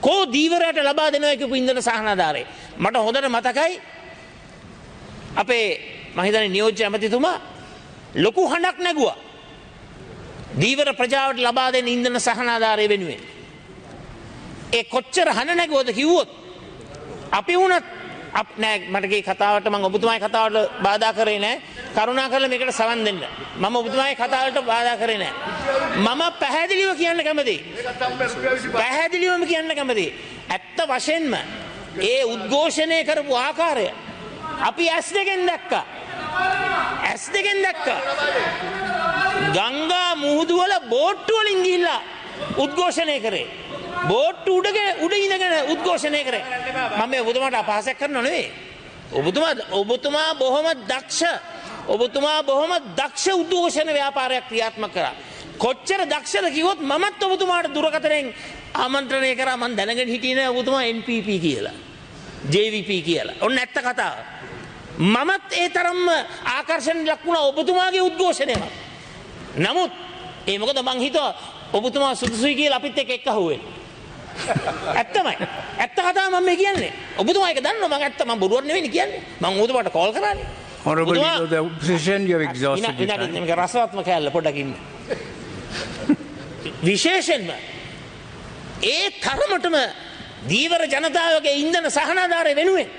කෝ දීවරයට ලබා දෙනවා කියපු ඉන්ධන සහනාධාරය. මට හොඳට මතකයි අපේ මම හිතන්නේ නියෝජ්‍ය ඇමතිතුමා ලොකු හඬක් නැගුවා දීවර ප්‍රජාවට ලබා දෙන ඉන්ධන සහනාධාරය වෙනුවෙන්. ඒ කොච්චර හඬ නැගුවද කිව්වොත් අපි වුණත් නෑ මටගේ කතාවට මම ඔබතුමාගේ කතාවට බාධා කරේ නෑ. කරුණාකරලා මේකට සවන් දෙන්න. මම ඔබතුමාගේ කතාවට බාධා කරේ නෑ. මම පැහැදිලිව කියන්න කැමතියි. පැහැදිලිවම කියන්න කැමතියි. ඇත්ත වශයෙන්ම ඒ උද්ඝෝෂණය කරපු ආකාරය අපි ඇස් දෙකෙන් දැක්කා. ඇස් දෙකෙන් දැක්කා. ගංගා මුහුදු වල බෝට්ටු වලින් ගිහිල්ලා උද්ඝෝෂණය කරේ. බෝට්ටු උඩ ඉඳගෙන උද්ඝෝෂණය කරේ. මම මේ ඔබතුමාට අපහාසයක් කරනව නෙවෙයි. ඔබතුමා බොහොම දක්ෂ උද්ඝෝෂණ ව්‍යාපාරයක් ක්‍රියාත්මක කරා. කොච්චර දක්ෂද කිව්වොත් මමත් ඔබතුමාට දුරකථනයෙන් ආමන්ත්‍රණය කරා. මම දැනගෙන හිටියේ නෑ ඔබතුමා NPP කියලා. JVP කියලා. ඔන්න ඇත්ත කතාව. මමත් ඒ තරම්ම ආකර්ෂණ ලක් වුණා ඔබතුමාගේ උද්ඝෝෂණයට. නමුත් ඒ මොකද මං හිතුවා ඔබතුමා සුදුසුයි කියලා අපිත් එක්ක අහුවෙන්න. ඇත්තමයි. ඇත්ත කතාව මම මේ කියන්නේ. ඔබතුමා ඒක දන්නවා මම ඇත්ත මම බොරුවක් නෙවෙයි කියන්නේ. මම ඔබතුමාට call කරානේ. Honorable leader of the opposition, you have exhausted your time. මේක රසවත්ම කෑල්ල පොඩ්ඩක් ඉන්න. විශේෂයෙන්ම ඒ තරමටම දීවර ජනතාවගේ ඉන්ධන සහනාධාරය වෙනුවෙන්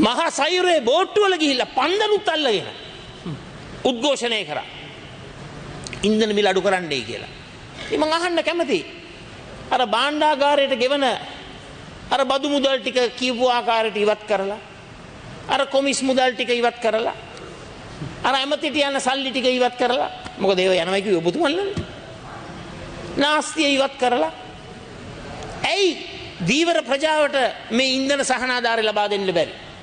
මහා සයුරේ බෝට්ටු වල ගිහිල්ලා පන්දනුත් අල්ලගෙන උද්ඝෝෂණය කරා. ඉන්ධන මිල අඩු කරන්නයි කියලා. ඉතින් මම අහන්න කැමතියි. අර භාණ්ඩාගාරයට ගෙවන අර බදු මුදල් ටික කියපු ආකාරයට ඉවත් කරලා අර කොමිස් මුදල් ටික ඉවත් කරලා අර ඇමතිට යන සල්ලි ටික ඉවත් කරලා මොකද ඒව යනවා කිව්වේ ඔබතුමන්ලනේ. නාස්තිය ඉවත් කරලා ඇයි දීවර ප්‍රජාවට මේ ඉන්ධන සහනාධාරය ලබා දෙන්න බැරි?